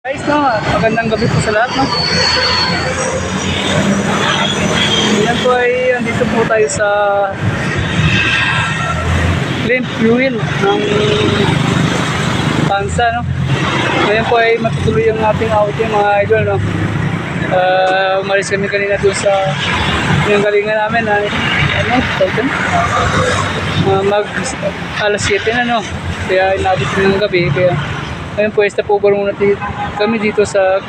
Guys, no, magandang gabi po sa lahat, no. Yan po ay andito po tayo sa Limp Fuel ng Tansa, no. Ngayon po ay matutuloy yung ating outing, mga idol, no. Umalis kami kanina doon sa yung galingan namin na mag alas 7 na, no. Kaya inabot ng gabi, kaya ngayon po, stop over muna kami dito sa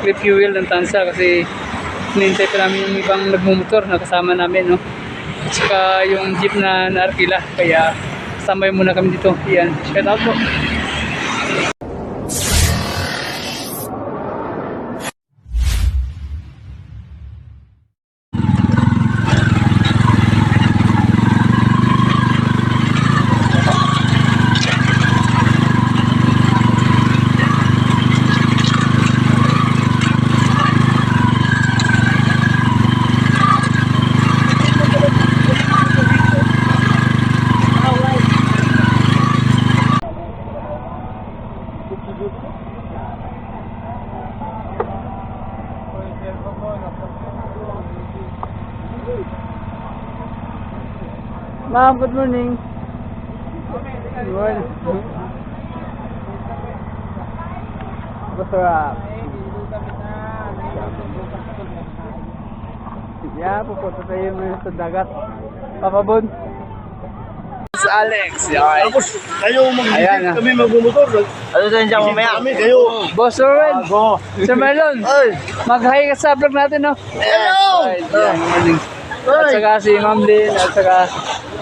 Limp Fuel ng Tansa kasi hinihintay pa namin yung ibang nagmumotor na kasama namin, no? At saka yung jeep na naarkila, kaya tambay muna kami dito. Yan, shout out po. Ma'am, good morning. Good morning. Masarap. Yeah, pupunta tayo ngayon sa dagat. Papabon. Si Alex, yan. Tapos kayo Ayan, kami magmumotor. Ano tayo dyan mamaya? Kami kayo. Boss Owen, Sir Marlon, mag-hi ka sa vlog natin, no? Hello! Right, yeah, morning. At saka si Ma'am Lynn, at saka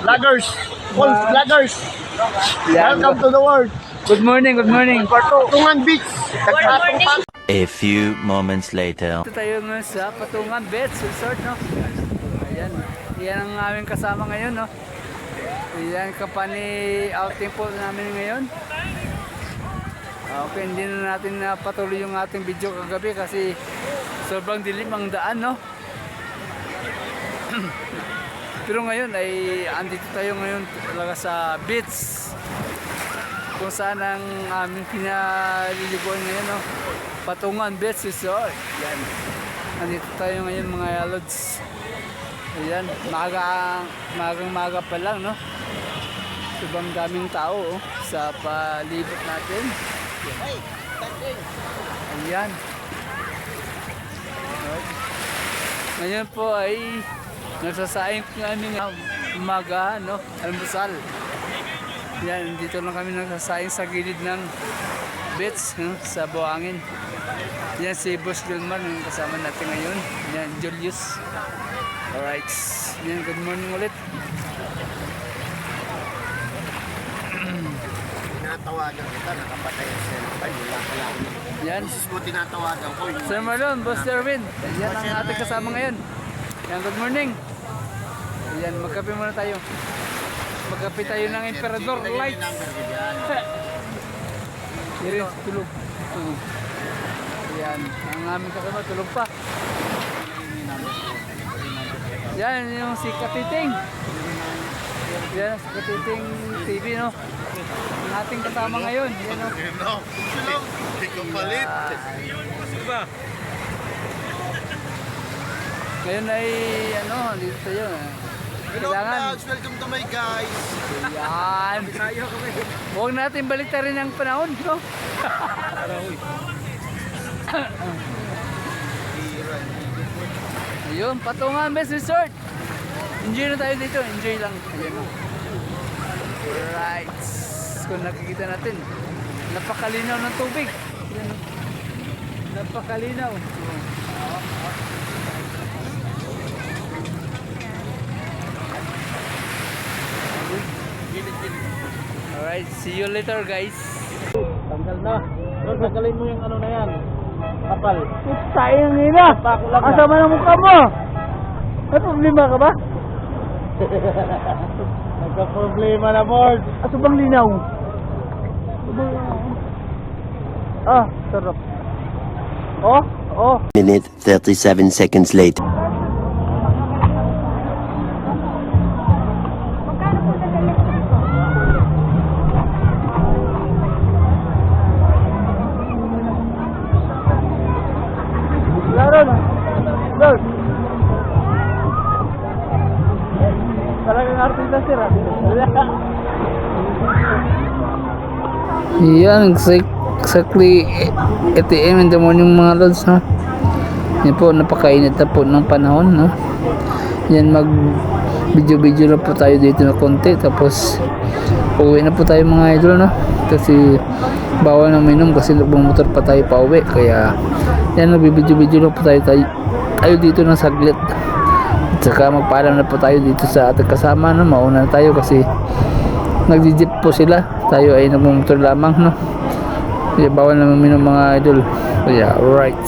Vloggers. All vloggers. yan. Welcome to the world. Good morning, good morning. Patungan Beach. A few moments later. Ito tayo ngayon sa Patungan Beach Resort, no? Ayan, yan ang aming kasama ngayon, no? Ayan, company outing po namin ngayon. Okay, hindi na natin patuloy yung ating video kagabi kasi sobrang dilim ang daan, no? Pero ngayon ay andito tayo ngayon talaga sa beach kung saan ang aming pinaliliguan ngayon, no? Patungan Beach Resort. Yan. Andito tayo ngayon, mga lods. Ayan, maga pa lang, no? Sobrang daming tao, oh, sa palibot natin. Ayan. Ngayon po ay nagsasaing kami ng umaga, no? Almusal. Yan, dito lang kami nagsasaing sa gilid ng beach, no? Sa buhangin. Yan si Boss Gilmar yung kasama natin ngayon. Yan, Julius. Alright. Yan, good morning ulit. Tinatawagan kita, nakapatay ang cellphone. Wala pala ako. Yan. Misis mo tinatawagan ko. Sir Marlon, Boss Derwin. Yan ang ating kasama ngayon. Yan, good morning. Yan, magkape muna tayo. Magkape tayo ng Emperador Light. Yan, tulog. Yan, ang aming kasama, tulog pa. Yan, yung si Katiting. Yan, si Katiting TV, no? Ang ating kasama ngayon. Yan, no? Hindi ko palit. Ngayon ay, ano, dito tayo. Kailangan. Welcome to my guys. Yan. Huwag natin baliktarin ang panahon, no? Ayun, Patungan Beach Resort. Enjoy na tayo dito, enjoy lang. Ayan. Alright. Kung nakikita natin, napakalinaw ng tubig. Ayan. Napakalinaw. Alright, see you later, guys. Tanggal na. Pero tanggalin mo yung ano na yan. Kapal. Sayang ina! Ang sama ng mukha mo! May problema ka ba? Nagka-problema na, board. Aso bang linaw? Ah, sarap. Oh, oh. Minute 37 seconds later. sir. Yan, exactly ATM in the morning mga lods, no? Yan po, napakainit na po ng panahon, no? Yan, mag video na po tayo dito na konti, tapos uwi na po tayo mga idol, no? Kasi bawal na minom kasi nagmumotor pa tayo pa uwi, kaya yan, nagbibidyo na po tayo dito ng saglit. At saka magpaalam na po tayo dito sa ating kasama, no? Mauna na tayo kasi nagji-jeep po sila, tayo ay nagmumotor lamang, no? Kaya bawal na minom mga idol, kaya right.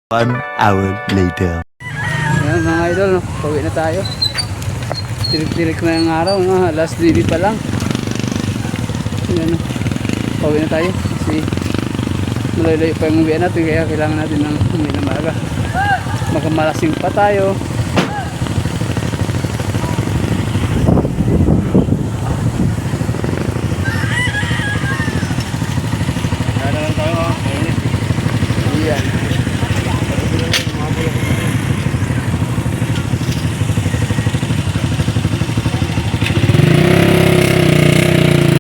1 hour later. Yan mga idol, no? Pauwi na tayo. Tirik-tirik na yung araw, no? Last day pa lang. Yan, no? Pauwi na tayo kasi malayo-layo pa yung uwian natin, kaya kailangan natin ng uwi na maaga. Magkamalasing pa tayo.